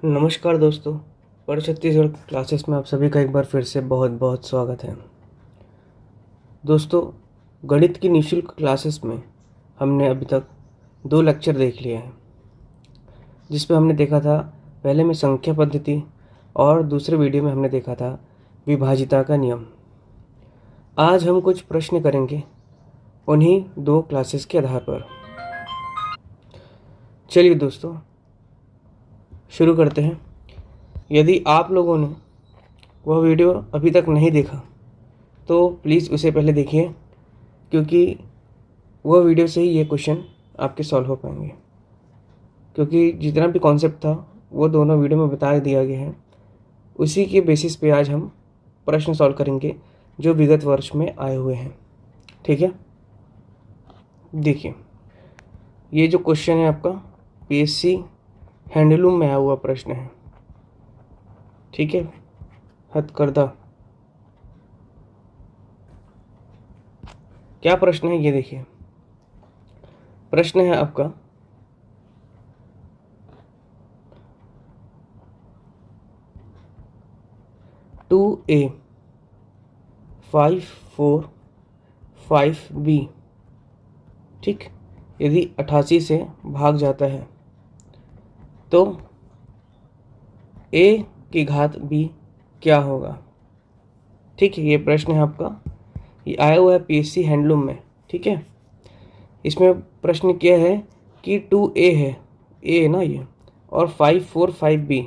नमस्कार दोस्तों। पर छत्तीसगढ़ क्लासेस में आप सभी का एक बार फिर से बहुत बहुत स्वागत है। दोस्तों, गणित की निःशुल्क क्लासेस में हमने अभी तक 2 लेक्चर देख लिए हैं, जिसमें हमने देखा था पहले में संख्या पद्धति और दूसरे वीडियो में हमने देखा था विभाजिता का नियम। आज हम कुछ प्रश्न करेंगे उन्हीं 2 क्लासेस के आधार पर। चलिए दोस्तों, शुरू करते हैं। यदि आप लोगों ने वह वीडियो अभी तक नहीं देखा तो प्लीज़ उसे पहले देखिए, क्योंकि वह वीडियो से ही ये क्वेश्चन आपके सॉल्व हो पाएंगे। क्योंकि जितना भी कॉन्सेप्ट था वो दोनों वीडियो में बता दिया गया है। उसी के बेसिस पे आज हम प्रश्न सॉल्व करेंगे जो विगत वर्ष में आए हुए हैं। ठीक है, देखिए ये जो क्वेश्चन है आपका पीएससी हैंडलूम में आया हुआ प्रश्न है। ठीक है, हथकरघा। क्या प्रश्न है ये देखिए। प्रश्न है आपका 2a 5 4 5b, ठीक, यदि 88 से भाग जाता है तो a की घात b क्या होगा। ठीक है, ये प्रश्न है आपका, ये आया हुआ है पीएससी हैंडलूम में। ठीक है, इसमें प्रश्न क्या है कि 2a है, a है ना ये, और 5 4 5b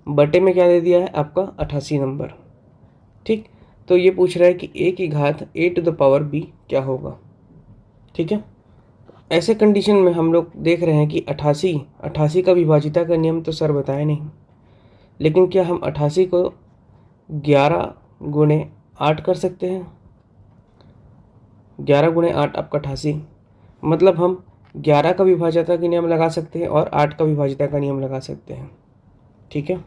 बटे में क्या दे दिया है आपका 88 नंबर। ठीक, तो ये पूछ रहा है कि a की घात a⁻b क्या होगा। ठीक है, ऐसे कंडीशन में हम लोग देख रहे हैं कि 88 का विभाजिता का नियम तो सर बताया नहीं, लेकिन क्या हम 88 को 11 गुणे 8 कर सकते हैं। 11 गुणे 8 आपका 88, मतलब हम 11 का विभाजिता का नियम लगा सकते हैं और 8 का विभाजिता का नियम लगा सकते हैं। ठीक है,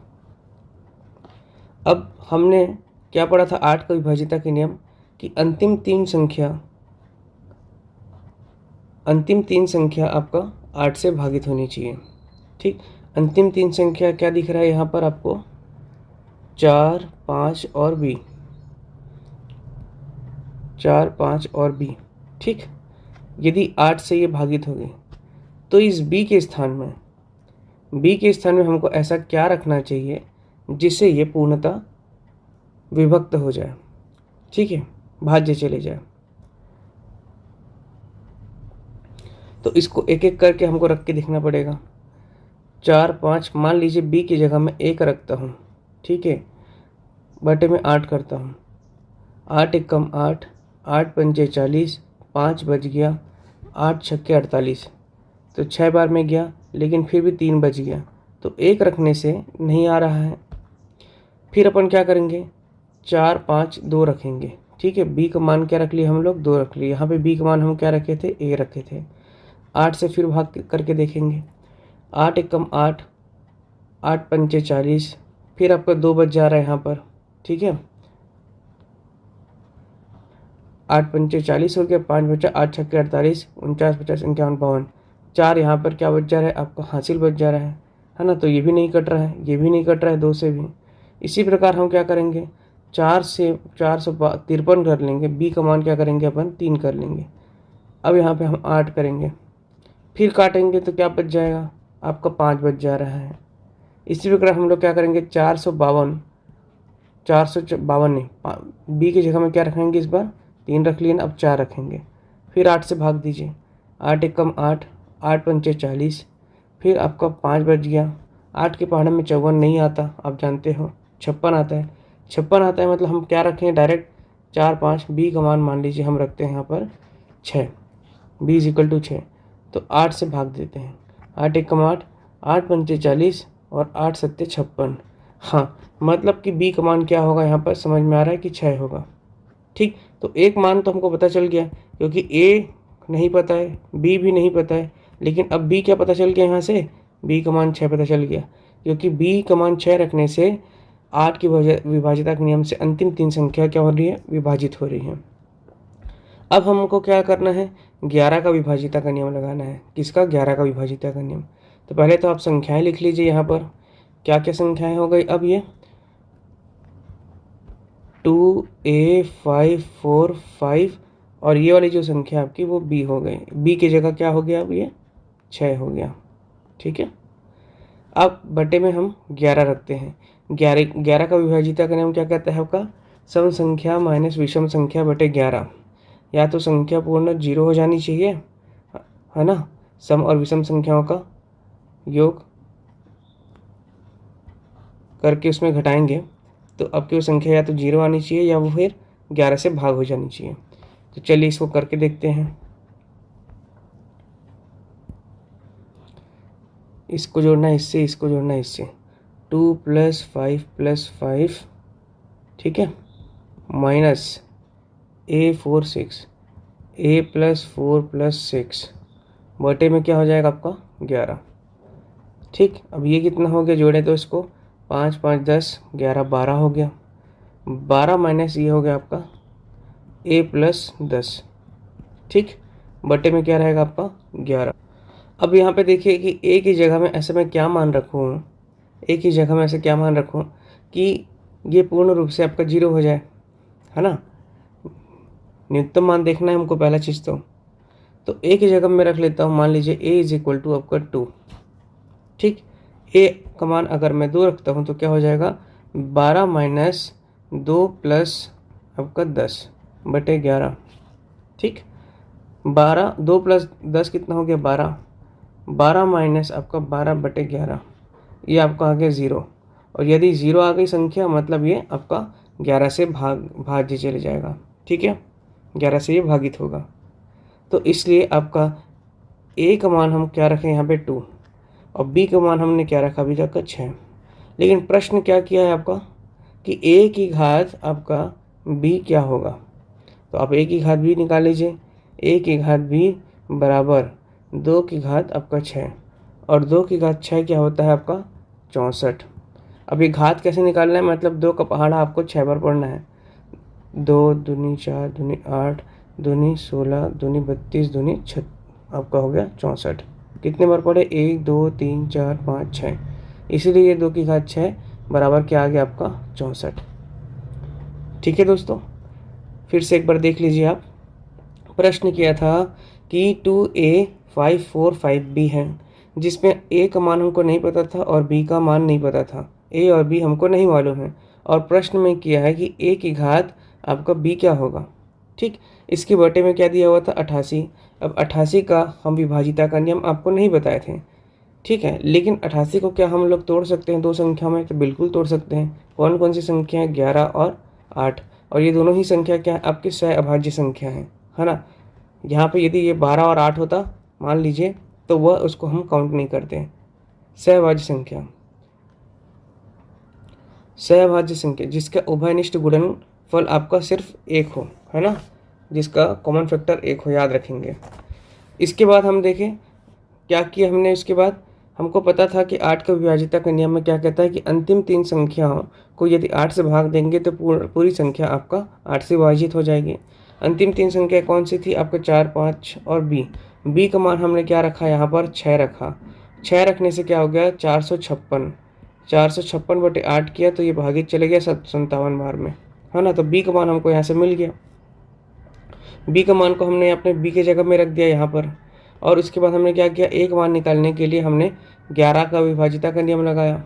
अब हमने क्या पढ़ा था 8 का विभाजिता के नियम कि अंतिम तीन संख्या आपका 8 से भागित होनी चाहिए। ठीक, अंतिम 3 संख्या क्या दिख रहा है यहाँ पर आपको 4 5 और b, 4 5 और b। ठीक, यदि 8 से ये भागित हो गई तो इस b के स्थान में हमको ऐसा क्या रखना चाहिए जिससे ये पूर्णतः विभक्त हो जाए। ठीक है, भाज्य चले जाए। तो इसको एक एक करके हमको रख के देखना पड़ेगा। 4 5, मान लीजिए b की जगह मैं 1 रखता हूँ। ठीक है, बटे में 8 करता हूँ। 8 एकम 8, 8 पंचे 40, 5 बच गया, 8 छक्के 48, तो 6 बार में गया, लेकिन फिर भी 3 बच गया, तो 1 रखने से नहीं आ रहा है। फिर अपन क्या करेंगे 4 5 2 रखेंगे। ठीक है, b का मान क्या रख लिया हम लोग 2 रख लिए। यहाँ पे b का मान हम क्या रखे थे a रखे थे। 8 से फिर भाग करके देखेंगे। 8 एकम 8, 8 पंचे 40, फिर आपका 2 बच जा रहा है यहाँ पर। ठीक है, 8 पंचे 40 हो गया, 5 बचा, 8 छक्के 48, 49 50 51 52, 4 यहाँ पर क्या बच जा रहा है आपका हासिल बच जा रहा है ना। तो ये भी नहीं कट रहा है, ये भी नहीं कट रहा है 2 से भी। इसी प्रकार हम क्या करेंगे 4 से 453 कर लेंगे। b का मान क्या करेंगे अपन 3 कर लेंगे। अब यहाँ पे हम 8 करेंगे, फिर काटेंगे तो क्या बच जाएगा आपका 5 बच जा रहा है। इसी प्रकार हम लोग क्या करेंगे 452 नहीं, b की जगह में क्या रखेंगे इस बार 3 रख लिए ना, अब 4 रखेंगे। फिर 8 से भाग दीजिए। 8 एकम 8, 8 पंचे 40, फिर आपका 5 बच गया। 8 के पहाड़े में 54 नहीं आता, आप जानते हो 56 आता है। 56 आता है, मतलब हम क्या रखें डायरेक्ट 4 5, b का मान लीजिए हम रखते हैं यहाँ पर 6, b = 6, तो 8 से भाग देते हैं। 8 एकम 8, 8 पंचे 40 और 8 सत्ते 56। हाँ, मतलब कि b का मान क्या होगा यहाँ पर समझ में आ रहा है कि 6 होगा। ठीक, तो एक मान तो हमको पता चल गया, क्योंकि a नहीं पता है, b भी नहीं पता है, लेकिन अब b क्या पता चल गया यहाँ से b का मान 6 पता चल गया, क्योंकि b का मान 6 रखने से 8 की विभाजिता के नियम से अंतिम 3 संख्या क्या हो रही है विभाजित हो रही है। अब हमको क्या करना है 11 का विभाजिता का नियम लगाना है। किसका 11 का विभाजिता का नियम। तो पहले तो आप संख्याएं लिख लीजिए यहाँ पर क्या क्या संख्याएं हो गई अब ये 2a545 और ये वाली जो संख्या आपकी वो b हो गई। b की जगह क्या हो गया अब ये 6 हो गया। ठीक है, अब बटे में हम 11 रखते हैं। 11 का विभाजिता का नियम क्या कहता है आपका? सम संख्या माइनस विषम संख्या बटे 11। या तो संख्या पूर्ण 0 हो जानी चाहिए, है ना, सम और विषम संख्याओं का योग करके उसमें घटाएंगे तो आपकी वो संख्या या तो 0 आनी चाहिए या वो फिर 11 से भाग हो जानी चाहिए। तो चलिए इसको करके देखते हैं। इसको जोड़ना है इससे, इसको जोड़ना है इससे। 2 + 5 + 5, ठीक है, माइनस a4 6, a + 4 + 6 बटे में क्या हो जाएगा आपका 11। ठीक, अब ये कितना हो गया, जोड़े तो इसको 5 5 10, 11 12 हो गया। 12 माइनस ये हो गया आपका a + 10। ठीक, बटे में क्या रहेगा आपका 11। अब यहाँ पे देखिए कि a की जगह में ऐसे मैं क्या मान रखूँ, a की जगह में ऐसे क्या मान रखूँ कि ये पूर्ण रूप से आपका 0 हो जाए, है ना। न्यूनतम मान देखना है हमको पहला चीज़। तो a की जगह में रख लेता हूँ, मान लीजिए a = आपका 2। ठीक, a का मान अगर मैं 2 रखता हूँ तो क्या हो जाएगा 12 माइनस 2 प्लस आपका 10 बटे 11। ठीक, 12 2 + 10 कितना हो गया 12, 12 माइनस आपका 12 बटे 11, ये आपका आ गया 0। और यदि 0 आ गई संख्या मतलब ये आपका 11 से भाज्य चले जाएगा। ठीक है, 11 से ये भागित होगा। तो इसलिए आपका a का मान हम क्या रखें यहाँ पे 2 और b का मान हमने क्या रखा अभी तक का 6। लेकिन प्रश्न क्या किया है आपका कि a की घात आपका b क्या होगा। तो आप a की घात b निकाल लीजिए। a की घात b बराबर 2 की घात आपका 6 और 2 की घात 6 क्या होता है आपका 64। अब ये घात कैसे निकालना है, मतलब 2 का पहाड़ा आपको 6 बार पढ़ना है। 2 दूनी 4 दूनी 8 दूनी 16 दूनी 32 दूनी 6 आपका हो गया 64। कितने बार पढ़े 1 2 3 4 5 6, इसीलिए ये 2 की घात 6 बराबर क्या आ गया आपका 64। ठीक है दोस्तों, फिर से एक बार देख लीजिए आप। प्रश्न किया था कि 2a545b है, जिसमें a का मान हमको नहीं पता था और b का मान नहीं पता था। a और b हमको नहीं मालूम है और प्रश्न में किया है कि a की घात आपका b क्या होगा। ठीक, इसके बटे में क्या दिया हुआ था 88। अब 88 का हम विभाजिता का नियम आपको नहीं बताए थे। ठीक है, लेकिन 88 को क्या हम लोग तोड़ सकते हैं दो संख्या में? तो बिल्कुल तोड़ सकते हैं। कौन कौन सी संख्या है? 11 और 8। और ये दोनों ही संख्या क्या है आपकी सह अभाज्य संख्या है ना। यहाँ पे यदि ये 12 और 8 होता मान लीजिए तो वह उसको हम काउंट नहीं करते। सहभाज्य संख्या, सहभाज्य संख्या जिसका उभयनिष्ठ गुणनफल आपका सिर्फ 1 हो, है ना, जिसका कॉमन फैक्टर 1 हो, याद रखेंगे। इसके बाद हम देखें क्या किया हमने। इसके बाद हमको पता था कि 8 का विभाजिता का नियम में क्या कहता है कि अंतिम 3 संख्याओं को यदि 8 से भाग देंगे तो पूरी संख्या आपका 8 से विभाजित हो जाएगी। अंतिम 3 संख्या कौन सी थी आपका 4 5 और b का मान हमने क्या रखा यहाँ पर 6 रखा। 6 रखने से क्या हो गया 456। 456 बटे 8 किया तो ये भागित चले गया 57 बार में, है ना। तो b का मान हमको यहाँ से मिल गया। b का मान को हमने अपने b की जगह में रख दिया यहाँ पर। और उसके बाद हमने क्या किया, एक मान निकालने के लिए हमने 11 का विभाजिता का नियम लगाया।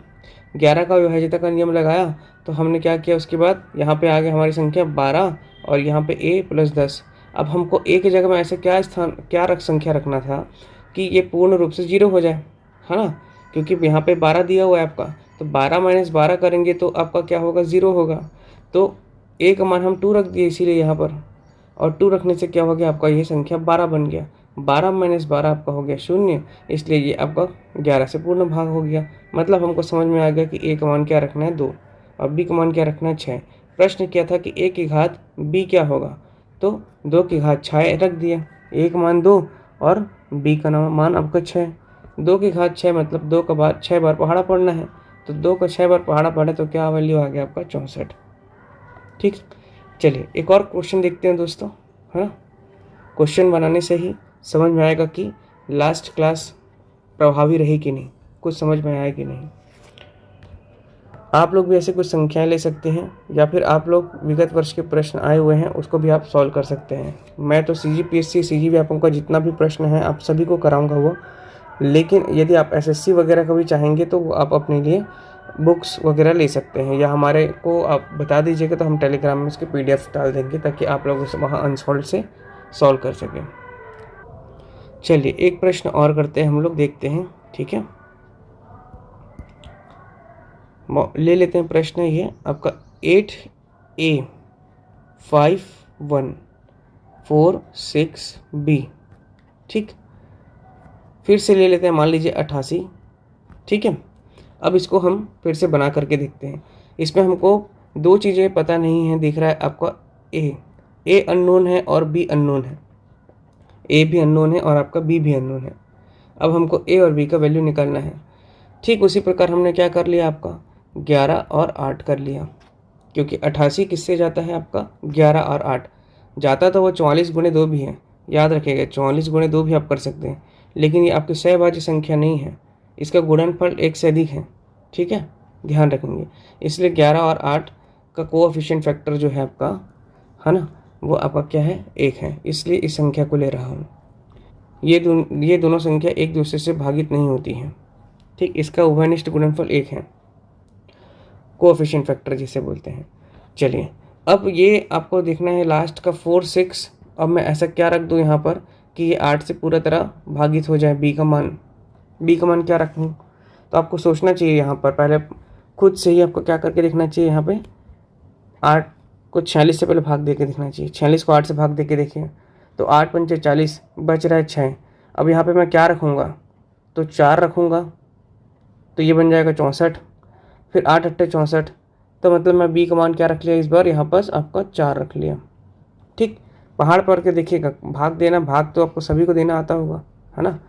11 का विभाजिता का नियम लगाया तो हमने क्या किया, उसके बाद यहाँ पे आ गया हमारी संख्या 12 और यहाँ पे a + 10। अब हमको a की जगह में ऐसे क्या संख्या रखना था कि ये पूर्ण रूप से 0 हो जाए, है ना, क्योंकि यहाँ पे 12 दिया हुआ है आपका। तो 12 - 12 करेंगे तो आपका क्या होगा 0 होगा। तो a का मान हम 2 रख दिए इसीलिए यहाँ पर, और 2 रखने से क्या हो गया आपका ये संख्या 12 बन गया। 12 - 12 आपका हो गया 0, इसलिए ये आपका 11 से पूर्ण भाग हो गया। मतलब हमको समझ में आ गया कि a का मान क्या रखना है 2 और b का मान क्या रखना है 6। प्रश्न किया था कि a की घात b क्या होगा, तो 2 की घात 6 रख दिया। a का मान 2 और b का मान आपका 6। 2 की घात 6 मतलब 2 का बाद 6 बार पहाड़ा पढ़ना है, तो 2 का 6 बार पहाड़ा पढ़े तो क्या वैल्यू आ गया आपका 64। ठीक, चलिए एक और क्वेश्चन देखते हैं दोस्तों, है ना। क्वेश्चन बनाने से ही समझ में आएगा कि लास्ट क्लास प्रभावी रही कि नहीं, कुछ समझ में आया कि नहीं। आप लोग भी ऐसे कुछ संख्याएं ले सकते हैं, या फिर आप लोग विगत वर्ष के प्रश्न आए हुए हैं उसको भी आप सॉल्व कर सकते हैं। मैं तो CGPSC CGVAPM का जितना भी प्रश्न है आप सभी को कराऊंगा वो, लेकिन यदि आप SSC वगैरह का भी चाहेंगे तो आप अपने लिए बुक्स वगैरह ले सकते हैं, या हमारे को आप बता दीजिएगा तो हम टेलीग्राम में उसके PDF डाल देंगे ताकि आप लोग उसे वहाँ अनसॉल्व से सॉल्व कर सकें। चलिए एक प्रश्न और करते हैं हम लोग, देखते हैं, ठीक है। ले लेते हैं प्रश्न ये आपका 8A5146B, ठीक। फिर से ले लेते हैं, मान लीजिए 88, ठीक है। अब इसको हम फिर से बना करके देखते हैं। इसमें हमको दो चीज़ें पता नहीं है, दिख रहा है आपका ए अननोन है और बी अननोन है। ए भी अननोन है और आपका बी भी अननोन है। अब हमको ए और बी का वैल्यू निकालना है। ठीक उसी प्रकार हमने क्या कर लिया, आपका 11 और 8 कर लिया, क्योंकि 88 किससे जाता है आपका 11 और 8 जाता तो वो 44 गुणे 2 भी है, याद रखिएगा 44 गुणे 2 भी आप कर सकते हैं, लेकिन ये आपकी सहभाज्य संख्या नहीं है, इसका गुणनफल 1 से अधिक है, ठीक है, ध्यान रखेंगे। इसलिए 11 और 8 का कोएफिशिएंट फैक्टर जो है आपका, है ना, वो आपका क्या है 1 है, इसलिए इस संख्या को ले रहा हूँ। ये दोनों संख्या एक दूसरे से भागित नहीं होती हैं, ठीक, इसका उभयनिष्ठ गुणनफल 1 है, कोएफिशिएंट फैक्टर जिसे बोलते हैं। चलिए अब ये आपको देखना है लास्ट का 4 6। अब मैं ऐसा क्या रख दूँ यहाँ पर कि ये 8 से पूरा तरह भागित हो जाए, बी का मान क्या रखूँ, तो आपको सोचना चाहिए यहाँ पर, पहले खुद से ही आपको क्या करके देखना चाहिए, यहाँ पे 8 को 46 से पहले भाग दे के देखना चाहिए, 46 को 8 से भाग दे के देखिए तो 8 पंचे 40, बच रहा है 6। अब यहाँ पे मैं क्या रखूँगा, तो 4 रखूँगा, तो ये बन जाएगा 64, फिर 8 अट्ठे 64, तो मतलब मैं बी का मान क्या रख लिया इस बार, यहाँ पर आपका 4 रख लिया, ठीक। पहाड़ पर के देखिएगा, भाग तो आपको सभी को देना आता होगा, है ना।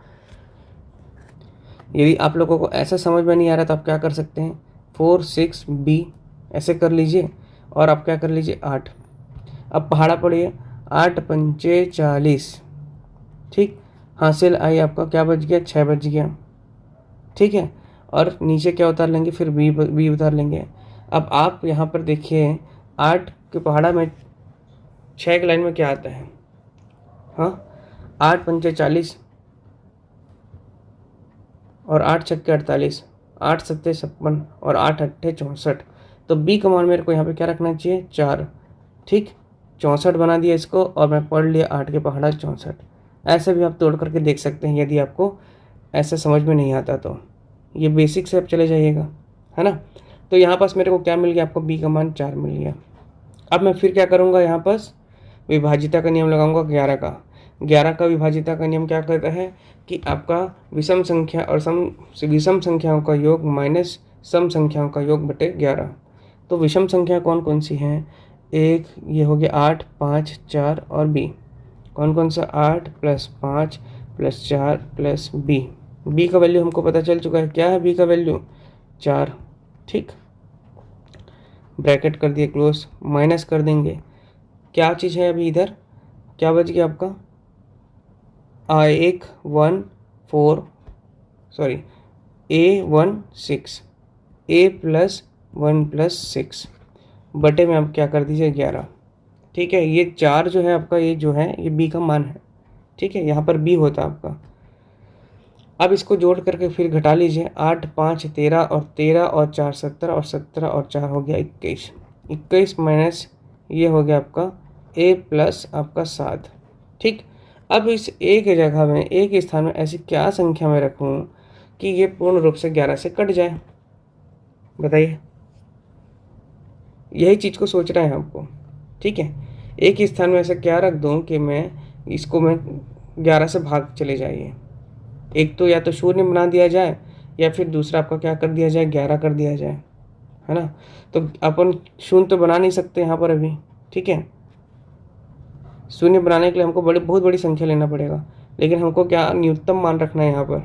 यदि आप लोगों को ऐसा समझ में नहीं आ रहा तो आप क्या कर सकते हैं, 4 6B ऐसे कर लीजिए, और आप क्या कर लीजिए 8। अब पहाड़ा पढ़िए, 8 पंचे 40, ठीक, हासिल आई आपका क्या बच गया, 6 बच गया, ठीक है। और नीचे क्या उतार लेंगे, फिर बी उतार लेंगे। अब आप यहाँ पर देखिए 8 के पहाड़ा में 6 की लाइन में क्या आता है, हाँ 8 पंचे 40 और 8 छक्के 48, 8 सत्ते 56 और 8 अट्ठे 64, तो बी का मान मेरे को यहाँ पे क्या रखना चाहिए 4, ठीक, 64 बना दिया इसको, और मैं पढ़ लिया 8 के पहाड़ा 64। ऐसे भी आप तोड़ करके देख सकते हैं, यदि आपको ऐसा समझ में नहीं आता तो ये बेसिक से आप चले जाइएगा, है ना। तो यहाँ पास मेरे को क्या मिल गया, आपको बी का मान 4 मिल गया। अब मैं फिर क्या करूँगा, यहाँ पास विभाजिता का नियम लगाऊंगा 11 का विभाजिता का नियम क्या कहता है कि आपका विषम संख्या और विषम संख्याओं का योग माइनस सम संख्याओं का योग बटे 11। तो विषम संख्या कौन कौन सी हैं, एक ये हो गया 8 5 4 और बी, कौन कौन सा 8 + 5 + 4 + बी का वैल्यू हमको पता चल चुका है, क्या है बी का वैल्यू 4, ठीक, ब्रैकेट कर दिए क्लोज, माइनस कर देंगे, क्या चीज़ है अभी इधर, क्या बच गया आपका A16 A + 1 + 6 बटे में आप क्या कर दीजिए 11, ठीक है। ये 4 जो है आपका, ये जो है ये बी का मान है, ठीक है, यहाँ पर बी होता आपका। अब इसको जोड़ करके फिर घटा लीजिए, 8 5 13 और 13 और 4 17 और 17 और 4 हो गया 21, 21 माइनस ये हो गया आपका A + आपका 7, ठीक। अब इस ए की जगह में, ए के स्थान में ऐसी क्या संख्या में रखूं कि ये पूर्ण रूप से 11 से कट जाए, बताइए, यही चीज़ को सोचना है आपको, ठीक है। ए के स्थान में ऐसा क्या रख दूं कि मैं 11 से भाग चले जाइए, एक तो या तो शून्य बना दिया जाए, या फिर दूसरा आपका क्या कर दिया जाए 11 कर दिया जाए, है ना। तो अपन शून्य तो बना नहीं सकते यहाँ पर अभी, ठीक है, शून्य बनाने के लिए हमको बहुत बड़ी संख्या लेना पड़ेगा, लेकिन हमको क्या न्यूनतम मान रखना है यहाँ पर।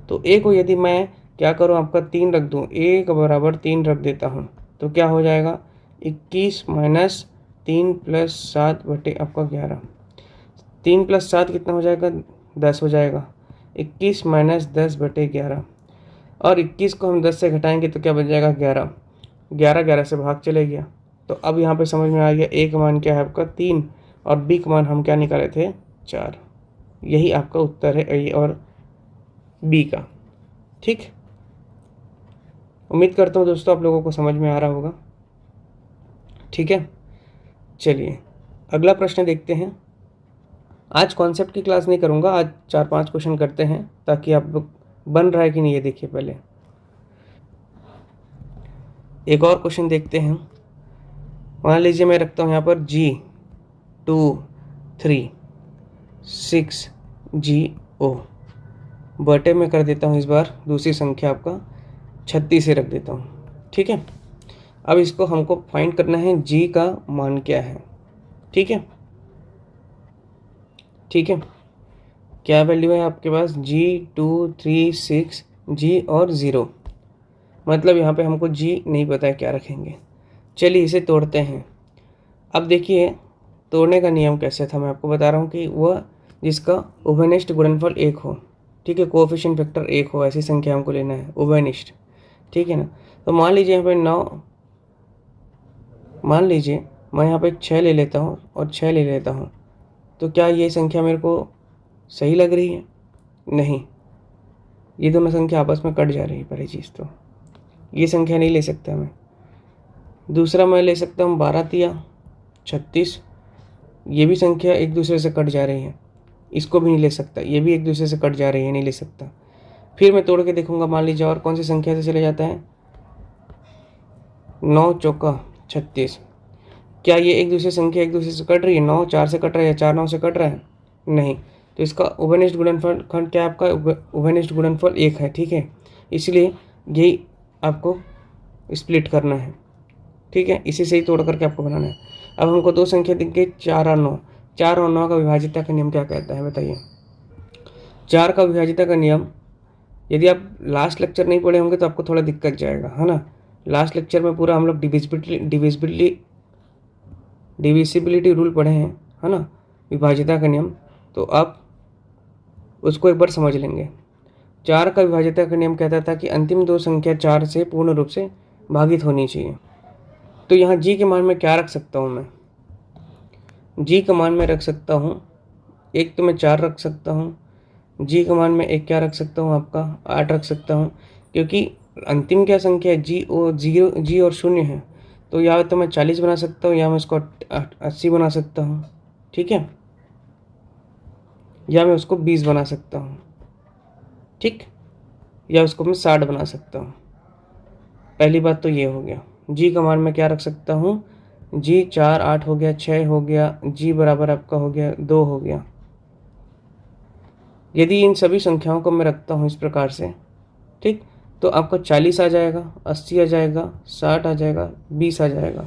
तो ए को यदि मैं क्या करूँ आपका 3 रख दूँ, ए का बराबर 3 रख देता हूँ, तो क्या हो जाएगा 21 माइनस 3 + 7 बटे आपका 11, 3 + 7 कितना हो जाएगा 10 हो जाएगा, 21 - 10 बटे 11, और 21 को हम 10 से घटाएंगे तो क्या बन जाएगा 11, 11 11 से भाग चले गया। तो अब यहाँ पे समझ में आ गया ए का मान क्या है आपका 3 और बी का मान हम क्या निकाले थे 4। यही आपका उत्तर है ए और बी का। ठीक, उम्मीद करता हूँ दोस्तों आप लोगों को समझ में आ रहा होगा। ठीक है, चलिए अगला प्रश्न देखते हैं। आज कॉन्सेप्ट की क्लास नहीं करूँगा, आज 4-5 क्वेश्चन करते हैं ताकि आप बन रहा है कि नहीं ये देखिए। पहले एक और क्वेश्चन देखते हैं। मान लीजिए मैं रखता हूँ यहाँ पर G2 3 6G0 बटे में कर देता हूँ, इस बार दूसरी संख्या आपका 36 से रख देता हूँ। ठीक है, अब इसको हमको फाइंड करना है G का मान क्या है। ठीक है, ठीक है, क्या वैल्यू है आपके पास G2 3 6G और 0। मतलब यहाँ पे हमको G नहीं पता है, क्या रखेंगे। चलिए इसे तोड़ते हैं। अब देखिए तोड़ने का नियम कैसे था, मैं आपको बता रहा हूँ कि वह जिसका उभयनिष्ठ गुणनफल 1 हो। ठीक है, कोएफिशिएंट फैक्टर 1 हो, ऐसी संख्या हमको लेना है उभयनिष्ठ। ठीक है ना, तो मान लीजिए यहाँ पे 9, मान लीजिए मैं यहाँ पे 6 ले लेता हूँ और 6 ले लेता हूँ, तो क्या ये संख्या मेरे को सही लग रही है? नहीं, ये दोनों संख्या आपस में कट जा रही है पहली चीज़ तो। ये संख्या नहीं ले सकता मैं। दूसरा मैं ले सकता हूँ 12 तिया 36, ये भी संख्या एक दूसरे से कट जा रही है, इसको भी नहीं ले सकता। ये भी एक दूसरे से कट जा रही है, नहीं ले सकता। फिर मैं तोड़ के देखूंगा, मान लीजिए और कौन सी संख्या से चले जाता है 9 चौका 36। क्या ये एक दूसरे संख्या एक दूसरे से कट रही है? 9 4 से कट रहा है या 4 9 से कट रहा है? नहीं, तो इसका उभयनिष्ठ गुणनफल खंड क्या आपका उभयनिष्ठ गुणनफल 1 है। ठीक है, इसलिए यही आपको स्प्लिट करना है। ठीक है, इसी से ही तोड़ करके आपको बनाना है। अब हमको दो संख्या दिख गई 4 और 9। 4 और 9 का विभाजिता का नियम क्या कहता है बताइए? 4 का विभाजिता का नियम, यदि आप लास्ट लेक्चर नहीं पढ़े होंगे तो आपको थोड़ा दिक्कत जाएगा, है ना। लास्ट लेक्चर में पूरा हम लोग डिविजिबिलिटी रूल पढ़े हैं, है ना, विभाजिता का नियम। तो आप उसको एक बार समझ लेंगे। 4 का विभाजिता का नियम कहता था कि अंतिम दो संख्या 4 से पूर्ण रूप से भागित होनी चाहिए। तो यहाँ जी के मान में क्या रख सकता हूँ मैं? जी का मान में रख सकता हूँ, एक तो मैं 4 रख सकता हूँ। जी का मान में एक क्या रख सकता हूँ आपका 8 रख सकता हूँ, क्योंकि अंतिम क्या संख्या है जी और 0 है। तो या तो मैं 40 बना सकता हूँ या मैं उसको 80 बना सकता हूँ। ठीक है, या मैं उसको 20 बना सकता हूँ। ठीक, या उसको मैं 60 बना सकता हूँ। पहली बात तो ये हो गया। जी का मान मैं क्या रख सकता हूँ? जी 4 8 हो गया, 6 हो गया, जी बराबर आपका हो गया 2 हो गया। यदि इन सभी संख्याओं को मैं रखता हूँ इस प्रकार से, ठीक, तो आपका 40 आ जाएगा, 80 आ जाएगा, 60 आ जाएगा, 20 आ जाएगा,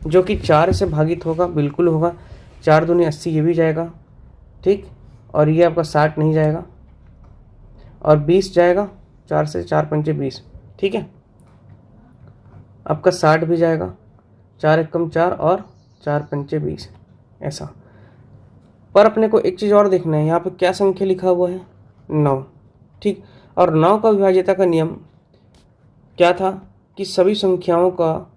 जो कि 4 से भागित होगा, बिल्कुल होगा। 4 दूनी 80, ये भी जाएगा। ठीक, और ये आपका 60 नहीं जाएगा, और 20 जाएगा। 4 से 4 पंचे 20। ठीक है, आपका 60 भी जाएगा। 4 एकम 4 और 4 पंचे 20, ऐसा। पर अपने को एक चीज़ और देखना है, यहाँ पे क्या संख्या लिखा हुआ है? 9। ठीक, और 9 का विभाज्यता का नियम क्या था कि सभी संख्याओं का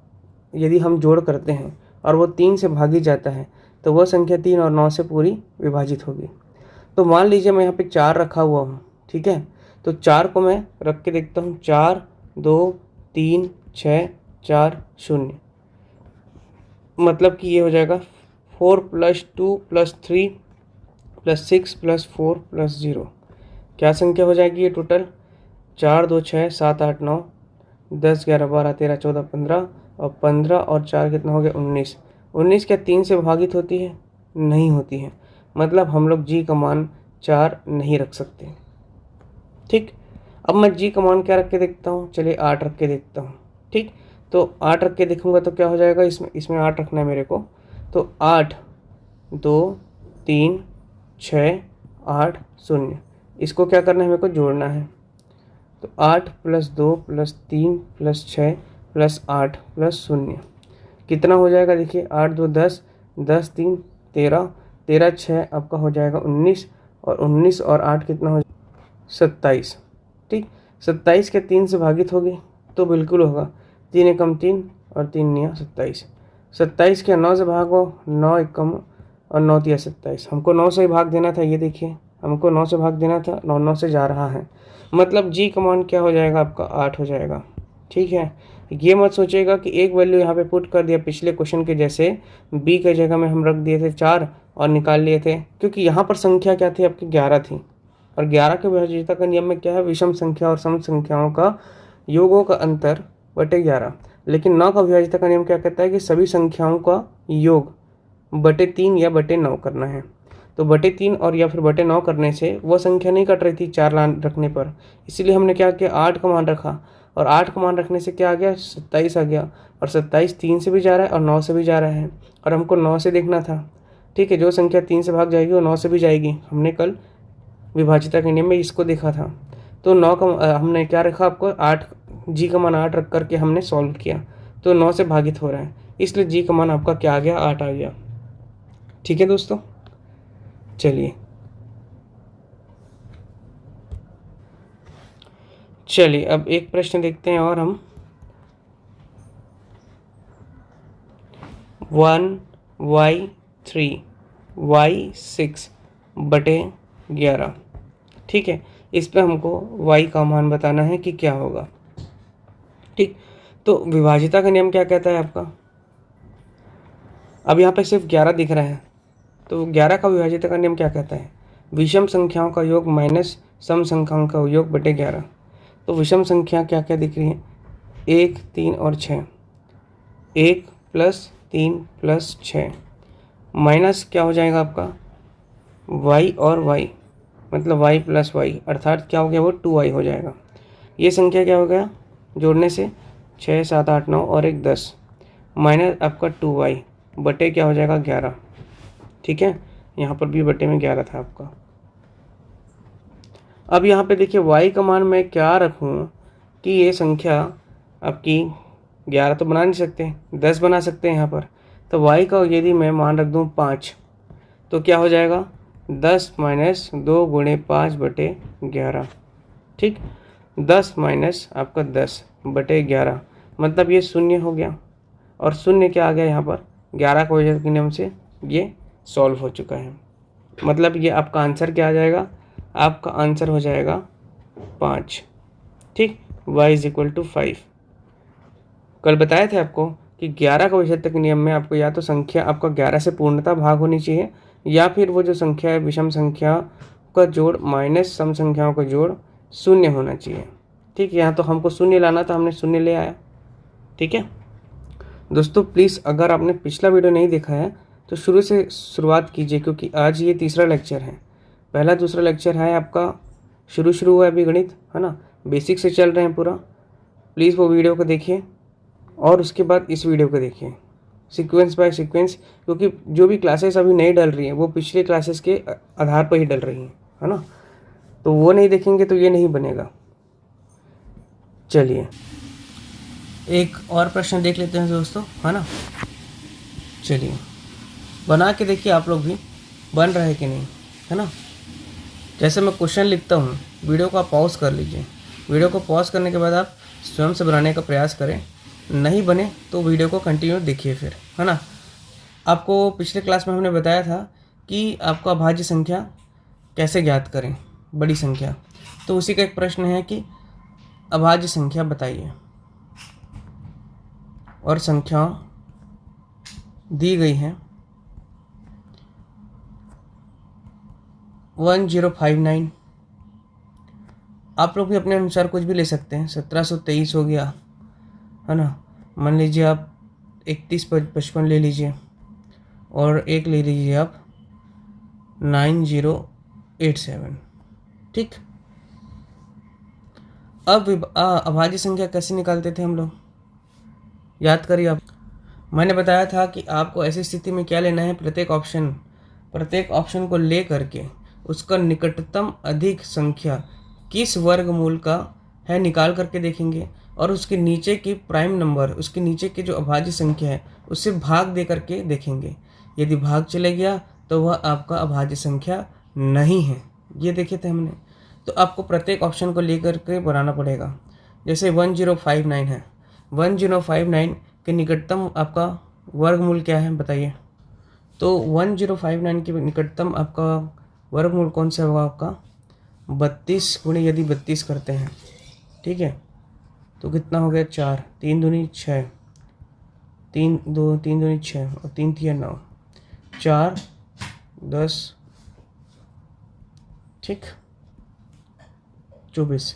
यदि हम जोड़ करते हैं और वो 3 से भागी जाता है तो वह संख्या 3 और 9 से पूरी विभाजित होगी। तो मान लीजिए मैं यहाँ पे 4 रखा हुआ हूँ। ठीक है, तो 4 को मैं रख के देखता हूँ, 4 2 3 6 4 0, मतलब कि ये हो जाएगा 4 + 2 + 3 + 6 + 4 + 0। क्या संख्या हो जाएगी ये टोटल? 4 2 6 7 8 9 10 11 12 13 14 15, और 15 और 4 कितना हो गया 19। 19 क्या 3 से भागित होती है? नहीं होती है, मतलब हम लोग जी का मान 4 नहीं रख सकते। ठीक, अब मैं जी का मान क्या रख के देखता हूँ? चलिए 8 रख के देखता हूँ। ठीक, तो 8 रख के देखूंगा तो क्या हो जाएगा? इसमें 8 रखना है मेरे को। तो 8 2 3 6 8 0, इसको क्या करना है? मेरे को जोड़ना है। तो 8 + 2 + 3 + 6 + 8 + 0 कितना हो जाएगा? देखिए 8 2 10, 10 3 13, 13 6 आपका हो जाएगा 19, और 19 और 8 कितना हो 27। ठीक, 27 के 3 से भागित होगी तो बिल्कुल होगा। 3 एकम 3 और 3 निया 27। 27 के 9 से भागो, 9 एकम और 9 तिया 27। हमको 9 से ही भाग देना था, ये देखिए हमको 9 से भाग देना था, 9 9 से जा रहा है, मतलब जी कमांड क्या हो जाएगा आपका 8 हो जाएगा। ठीक है, ये मत सोचिएगा कि एक वैल्यू यहाँ पे पुट कर दिया पिछले क्वेश्चन के जैसे, बी के जगह में हम रख दिए थे 4 और निकाल लिए थे, क्योंकि यहाँ पर संख्या क्या थी आपकी 11 थी, और 11 के विभाज्यता का नियम में क्या है, विषम संख्या और सम संख्याओं का योगों का अंतर बटे 11। लेकिन 9 का विभाज्यता का नियम क्या कहता है कि सभी संख्याओं का योग बटे 3 या बटे 9 करना है। तो बटे 3 और या फिर बटे 9 करने से वो संख्या नहीं कट रही थी 4 रखने पर, इसीलिए हमने क्या किया 8 का मान रखा, और 8 का मान रखने से क्या आ गया 27 आ गया, और 27 3 से भी जा रहा है और 9 से भी जा रहा है, और हमको 9 से देखना था। ठीक है, जो संख्या 3 से भाग जाएगी वो 9 से भी जाएगी, हमने कल विभाज्यता के नियम में इसको देखा था। तो 9 का हमने क्या रखा आपको 8, जी का मान 8 रख करके हमने सॉल्व किया, तो 9 से भागित हो रहा है, इसलिए जी का मान आपका क्या आ गया 8 आ गया। ठीक है दोस्तों, चलिए अब एक प्रश्न देखते हैं और हम 1y3y6 बटे 11। ठीक है, इस पे हमको y का मान बताना है कि क्या होगा। ठीक, तो विभाज्यता का नियम क्या कहता है आपका, अब यहाँ पे सिर्फ 11 दिख रहा है, तो 11 का विभाज्यता का नियम क्या कहता है, विषम संख्याओं का योग माइनस सम संख्याओं का योग बटे 11। तो विषम संख्या क्या क्या दिख रही है, 1 3 और 6, 1 + 3 + 6 माइनस क्या हो जाएगा आपका y और y, मतलब y + y, अर्थात क्या हो गया वो 2y हो जाएगा। ये संख्या क्या हो गया जोड़ने से 6 7 8 9 और 1 10 माइनस आपका 2y बटे क्या हो जाएगा 11। ठीक है, यहाँ पर भी बटे में 11 था आपका। अब यहाँ पे देखिए y का मान मैं क्या रखूँ कि ये संख्या आपकी 11 तो बना नहीं सकते, 10 बना सकते हैं यहाँ पर, तो y का यदि मैं मान रख दूँ 5, तो क्या हो जाएगा 10 - 2 × 5 बटे 11। ठीक, 10 माइनस आपका 10 बटे 11, मतलब ये शून्य हो गया, और शून्य क्या आ गया यहाँ पर 11 को वजह के नियम से ये सॉल्व हो चुका है, मतलब ये आपका आंसर क्या आ जाएगा, आपका आंसर हो जाएगा 5। ठीक, y = 5। कल बताए थे आपको कि 11 का विभाज्यता के नियम में आपको या तो संख्या आपका 11 से पूर्णतः भाग होनी चाहिए, या फिर वो जो संख्या है विषम संख्या का जोड़ माइनस सम संख्याओं का जोड़ शून्य होना चाहिए। ठीक, यहाँ तो हमको शून्य लाना था, हमने शून्य ले आया। ठीक है दोस्तों, प्लीज़ अगर आपने पिछला वीडियो नहीं देखा है तो शुरू से शुरुआत कीजिए, क्योंकि आज ये तीसरा लेक्चर है। पहला दूसरा लेक्चर है आपका शुरू हुआ है अभी गणित, है ना, बेसिक से चल रहे हैं पूरा। प्लीज़ वो वीडियो को देखिए और उसके बाद इस वीडियो को देखिए सीक्वेंस बाय सीक्वेंस, क्योंकि जो भी क्लासेस अभी नहीं डल रही हैं वो पिछले क्लासेस के आधार पर ही डल रही हैं, है ना, तो वो नहीं देखेंगे तो ये नहीं बनेगा। चलिए एक और प्रश्न देख लेते हैं दोस्तों, है ना, चलिए बना के देखिए आप लोग भी बन रहा है कि नहीं, है ना। जैसे मैं क्वेश्चन लिखता हूँ, वीडियो को आप पॉज कर लीजिए, वीडियो को पॉज करने के बाद आप स्वयं से बनाने का प्रयास करें, नहीं बने तो वीडियो को कंटिन्यू देखिए फिर, है ना। आपको पिछले क्लास में हमने बताया था कि आपका अभाज्य संख्या कैसे ज्ञात करें, बड़ी संख्या, तो उसी का एक प्रश्न है कि अभाज्य संख्या बताइए, और संख्या दी गई है 1059। आप लोग भी अपने अनुसार कुछ भी ले सकते हैं, 1723 हो गया, है ना, मान लीजिए आप 3155 ले लीजिए, और एक ले लीजिए आप 9087। ठीक, अब अभाज्य संख्या कैसे निकालते थे हम लोग, याद करिए आप। मैंने बताया था कि आपको ऐसी स्थिति में क्या लेना है, प्रत्येक ऑप्शन को ले करके उसका निकटतम अधिक संख्या किस वर्गमूल का है निकाल करके देखेंगे, और उसके नीचे की प्राइम नंबर, उसके नीचे की जो अभाज्य संख्या है उससे भाग दे करके देखेंगे। यदि भाग चले गया तो वह आपका अभाज्य संख्या नहीं है, ये देखे थे हमने। तो आपको प्रत्येक ऑप्शन को लेकर के बनाना पड़ेगा। जैसे 1059 है, 1059 के निकटतम आपका वर्गमूल क्या है बताइए। तो 1059 के निकटतम आपका वर्गमूल कौन सा होगा आपका 32 गुणे यदि 32 करते हैं, ठीक है, तो कितना हो गया 4, 3 दूनी 6, 3 दूनी 6 और 3 तिया 9, 4 10, ठीक, 24,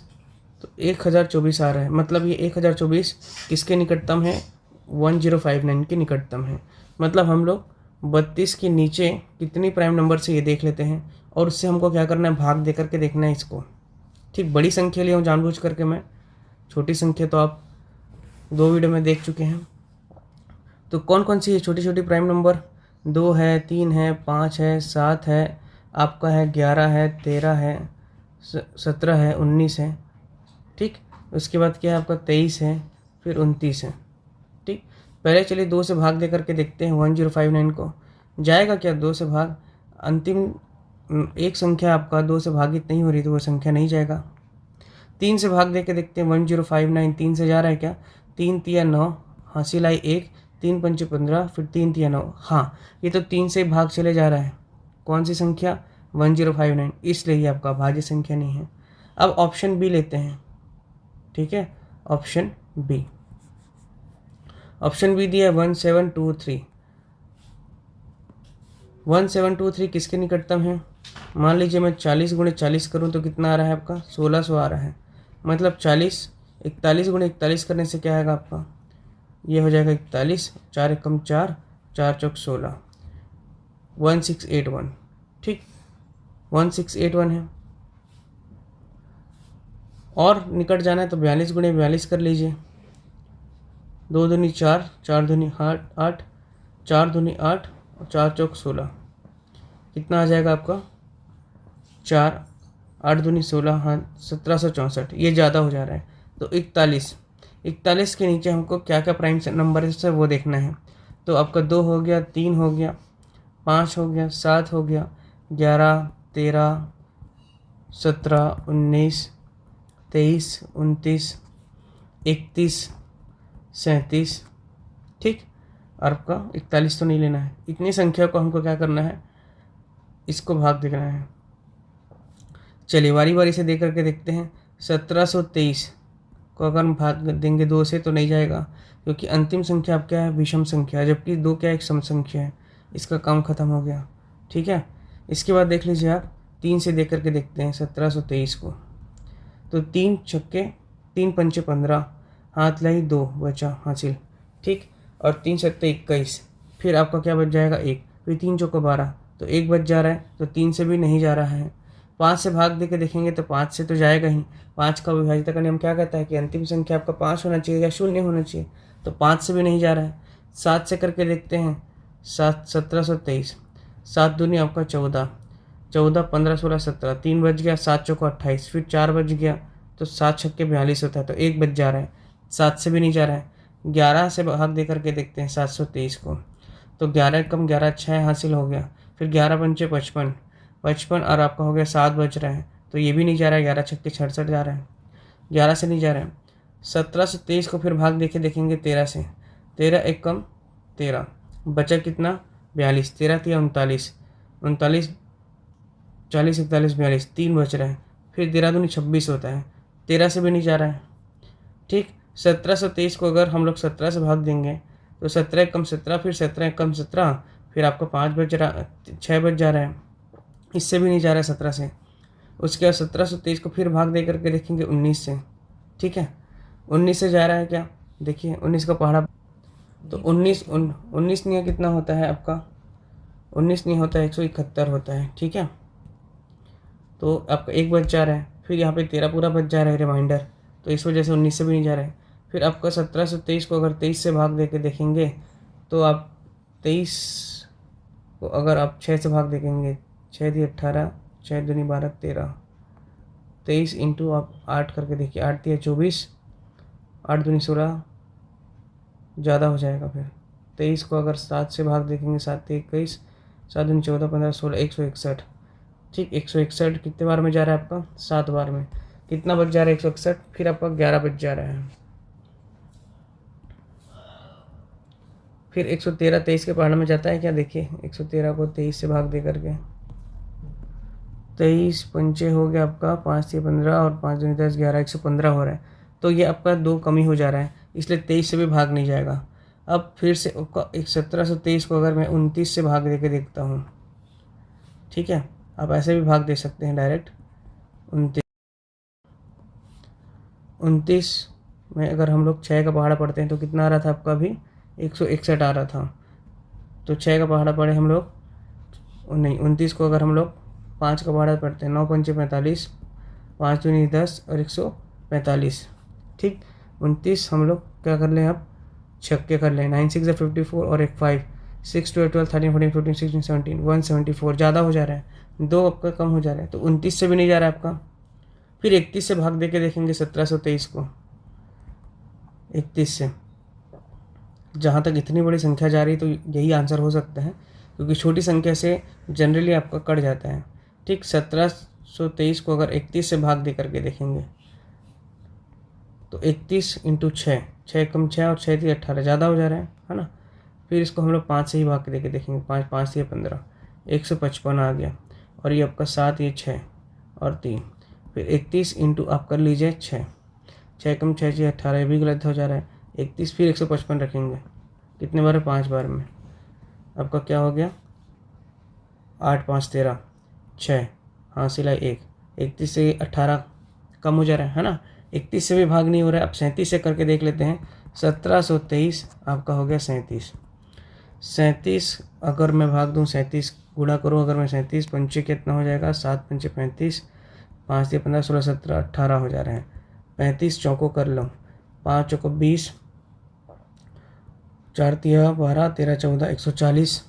तो 1024 आ रहा है। मतलब ये 1024 किसके निकटतम है 1059 के निकटतम है। मतलब हम लोग 32 के नीचे कितनी प्राइम नंबर से ये देख लेते हैं और उससे हमको क्या करना है भाग दे करके देखना है इसको, ठीक। बड़ी संख्या लिया हूँ जानबूझ करके मैं, छोटी संख्या तो आप 2 वीडियो में देख चुके हैं। तो कौन कौन सी है छोटी छोटी प्राइम नंबर, 2 है, 3 है, 5 है, 7 है, आपका है 11 है, 13 है, 17 है, 19 है, ठीक। उसके बाद क्या है आपका 23 है, फिर 29 है, ठीक। पहले चलिए 2 से भाग दे करके देखते हैं 1059 को, जाएगा क्या 2 से भाग। अंतिम एक संख्या आपका 2 से भागित नहीं हो रही तो वो संख्या नहीं जाएगा। 3 से भाग दे के देखते हैं 1059 3 से जा रहा है क्या, 3 तिया 9, हासिल आई 1, 3 पंचे 15, फिर 3 तिया 9, हाँ ये तो 3 से भाग चले जा रहा है। कौन सी संख्या 1059, इसलिए ये आपका भाज्य संख्या नहीं है। अब ऑप्शन बी लेते हैं, ठीक है, ऑप्शन बी। ऑप्शन बी दिया 1723। 1723 किसके निकटतम है। मान लीजिए मैं 40 गुणे 40 करूँ तो कितना आ रहा है आपका 1600 आ रहा है। मतलब 40 41 गुणे 41 करने से क्या आएगा आपका, ये हो जाएगा 41, 4 एकम 4, 4 चौक 16, 1681, ठीक, 1681 है। और निकट जाना है तो 42 गुणे 42 कर लीजिए, 2 दूनी 4, 4 दूनी 8, 4 दूनी 8 और 4 चौक 16, कितना आ जाएगा आपका 4, 8 दूनी 16, हाँ 1764। ये ज़्यादा हो जा रहा है तो 41 के नीचे हमको क्या क्या प्राइम नंबर है वो देखना है। तो आपका 2 हो गया, 3 हो गया, 5 हो गया, 7 हो गया, 11, 13, 17, 19, 23, 29, 31, 37, ठीक। और आपका 41 तो नहीं लेना है। इतनी संख्या को हमको क्या करना है, इसको भाग देखना है। चलिए बारी बारी से दे करके देखते हैं। 1723 को अगर हम भाग देंगे 2 से तो नहीं जाएगा, क्योंकि अंतिम संख्या आप क्या है विषम संख्या है, जबकि 2 क्या एक सम संख्या है। इसका काम खत्म हो गया, ठीक है। इसके बाद देख लीजिए आप 3 से दे करके देखते हैं 1723 को। तो 3 छक्के 3 पंचे 15, हाथ लाई 2 बचा हासिल, ठीक। और 3 सत्ते 21, फिर आपका क्या बच जाएगा 1, फिर 3 चौका 12, तो 1 बच जा रहा है। तो 3 से भी नहीं जा रहा है। 5 से भाग दे के देखेंगे तो 5 से तो जाएगा ही। 5 का विभाजित का नियम क्या कहता है कि अंतिम संख्या आपका 5 होना चाहिए या 0 होना चाहिए, तो 5 से भी नहीं जा रहा है। 7 से करके देखते हैं, 1723, 7 दूनी आपका 14, 14 15 16 17, 3 बज गया, 7 चौका 28, फिर 4 बज गया, तो 7 छक्के 42 होता है, तो 1 बज जा रहा है। 7 से भी नहीं जा रहा है। 11 से भाग दे करके देखते हैं 723 को, तो 11 कम 11 6 हासिल हो गया, फिर 11 पंचे 55, 55 और आपका हो गया 7 बज रहा है, तो ये भी नहीं जा रहा है। 11 छक्के 66 जा रहा है, 11 से नहीं जा रहा है। 1723 को फिर भाग देके देखेंगे 13 से, 13 एक कम 13, बचा कितना 42, 13 तिया 39, 39 40 41 42, 3 बच रहा है, फिर 13 दूनी 26 होता है, 13 से भी नहीं जा रहा है, ठीक। 1723 को अगर हम लोग 17 से भाग देंगे तो 17 कम 17, फिर 17 कम 17, फिर आपका 5 बज रहा 6 बज जा रहा है, इससे भी नहीं जा रहा है 17 से। उसके बाद 1723 को फिर भाग दे करके देखेंगे 19 से, ठीक है। 19 से जा रहा है क्या, देखिए 19 का पहाड़ा, तो 19 नहीं कितना होता है आपका, 19 नहीं होता है 171 होता है, ठीक है। तो आपका 1 बच जा रहा है, फिर यहाँ पे 13 पूरा बच जा रहा है रिमाइंडर, तो इस वजह से 19 से भी नहीं जा रहा है। फिर आपका 1723 को अगर 23 से भाग दे के देखेंगे तो आप 23 को अगर आप 6 से भाग देखेंगे, 6 दी 18, 6 दूनी 12 13, 23 इंटू आप 8 करके देखिए, 8 दिया 24, 8 दूनी 16, ज़्यादा हो जाएगा। फिर 23 को अगर 7 से भाग देखेंगे, 7 दी 21, 7 दूनी 14 15 16 161, ठीक। 161 कितने बार में जा रहा है आपका 7 बार में, कितना बच जा रहा है 161, फिर आपका 11 बच जा रहा है। फिर 113 23 के पहाड़ में जाता है क्या? देखिए 113 को 23 से भाग दे करके 23 पंचे हो गया आपका 5 से 15 और 5 दूनी 10 11 115 हो रहा है। तो ये आपका 2 कमी हो जा रहा है, इसलिए 23 से भी भाग नहीं जाएगा। अब फिर से आपका 1723 को अगर मैं 29 से भाग दे के देखता हूँ, ठीक है, आप ऐसे भी भाग दे सकते हैं डायरेक्ट। 29 में अगर हम लोग 6 का पहाड़ा पढ़ते हैं तो कितना आ रहा था आपका? अभी 161 आ रहा था। तो 6 का पहाड़ा पढ़े हम लोग, नहीं 29 को अगर हम लोग 5 का पहाड़ा पढ़ते हैं, 9 पंचे 45, 5 दूनी 10 और 145, ठीक। 29 हम लोग क्या कर लें अब? छक्के कर लें, 9 6 54 और एक 5, 6 2 12 13 14 15 16 17 174, ज़्यादा हो जा रहा है, 2 आपका कम हो जा रहा है, तो 29 से भी नहीं जा रहा है आपका। फिर 31 से भाग दे के देखेंगे 1723 को, 31 से। जहाँ तक इतनी बड़ी संख्या जा रही है तो यही आंसर हो सकता है, क्योंकि छोटी संख्या से जनरली आपका कट जाता है, ठीक। 1723 को अगर 31 से भाग दे करके देखेंगे तो 31 इंटू 6, 6 कम 6 और 6 थी 18, ज़्यादा हो जा रहा है ना। फिर इसको हम लोग 5 से ही भाग के देके देखेंगे, 5 5 से 15, 155 आ गया, और ये आपका 7 ये 6 और 3, फिर 31 इंटू आप कर लीजिए 6, 6 कम 6 6 18, ये भी गलत हो जा रहा है। 31 फिर 155 रखेंगे, कितने बार है? 5 बार में। आपका क्या हो गया? 8 5 13, 6, हाँ सिलाई 1, 31 से 18 कम हो जा रहा है ना। 31 से भी भाग नहीं हो रहा है। अब 37 से करके देख लेते हैं। 1723 आपका हो गया 37, 37 अगर मैं भाग दूँ, 37 गुणा करूँ अगर मैं 37 पंचे कितना हो जाएगा? 7 पंचे 35, 5 से 15 16 17 18 हो जा रहे हैं। 35 चौको कर लो, 5 चौको 20, 4 तिया 12 13 14 140,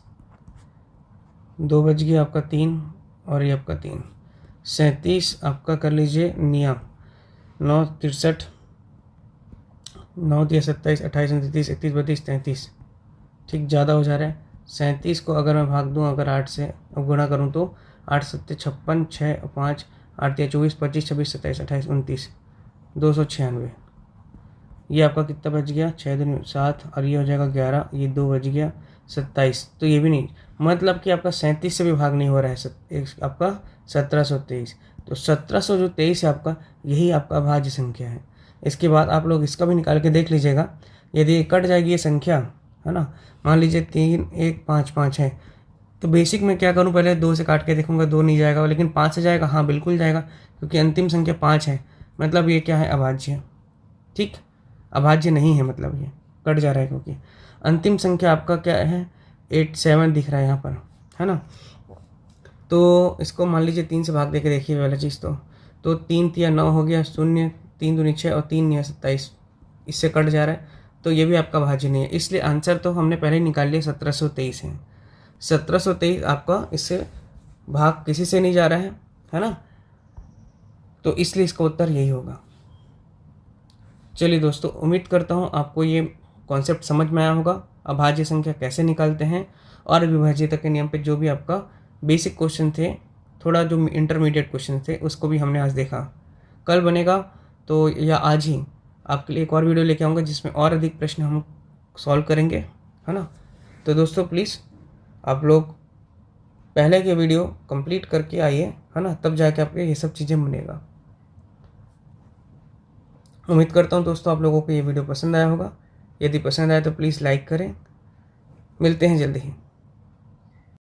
2 बज गया आपका 3 और ये आपका 3। 37 आपका कर लीजिए निया, 9 63, 9 दिया 27 28 29 31 32 33, ठीक, ज़्यादा हो जा रहा है। 37 को अगर मैं भाग दूँ अगर 8 से गुणा करूँ तो 8 7 56, 6 5 8 या 24 25 26 27 28 29, 296। ये आपका कितना बच गया? 6 दिन 7 और ये हो जाएगा 11, ये 2 बज गया 27। तो ये भी नहीं, मतलब कि आपका 37 से भी भाग नहीं हो रहा है आपका 1723। तो 1723 है आपका, यही आपका भाज्य संख्या है। इसके बाद आप लोग इसका भी निकाल के देख लीजिएगा, यदि कट जाएगी ये संख्या, है ना, मान लीजिए 3 1 5 5 है, तो बेसिक में क्या करूँ? पहले 2 से काट के देखूंगा, 2 नहीं जाएगा, लेकिन 5 से जाएगा, हाँ बिल्कुल जाएगा, क्योंकि अंतिम संख्या 5 है, मतलब ये क्या है? अभाज्य, ठीक। अभाज्य नहीं है, मतलब ये कट जा रहा है, क्योंकि अंतिम संख्या आपका क्या है? 8 7 दिख रहा है यहाँ पर, है ना। तो इसको मान लीजिए 3 से भाग दे के देखिए पहला चीज़ तो 3 तिया 9 हो गया, 0 3 दूनी 6 और 3 निया 27, इससे कट जा रहा है, तो ये भी आपका भाज्य नहीं है। इसलिए आंसर तो हमने पहले ही निकाल लिया, 1723 है। 1723 आपका इससे भाग किसी से नहीं जा रहा है ना, तो इसलिए इसका उत्तर यही होगा। चलिए दोस्तों, उम्मीद करता हूँ आपको ये कॉन्सेप्ट समझ में आया होगा, अभाज्य संख्या कैसे निकालते हैं, और विभाज्यता के नियम पे जो भी आपका बेसिक क्वेश्चन थे, थोड़ा जो इंटरमीडिएट क्वेश्चन थे, उसको भी हमने आज देखा। कल बनेगा तो या आज ही आपके लिए एक और वीडियो लेके आऊँगा जिसमें और अधिक प्रश्न हम सॉल्व करेंगे, है ना। तो दोस्तों प्लीज़ आप लोग पहले के वीडियो कंप्लीट करके आइए, है ना, तब जाके आपके ये सब चीज़ें बनेगा। उम्मीद करता हूँ दोस्तों आप लोगों को ये वीडियो पसंद आया होगा। यदि पसंद आया तो प्लीज़ लाइक करें। मिलते हैं जल्दी ही।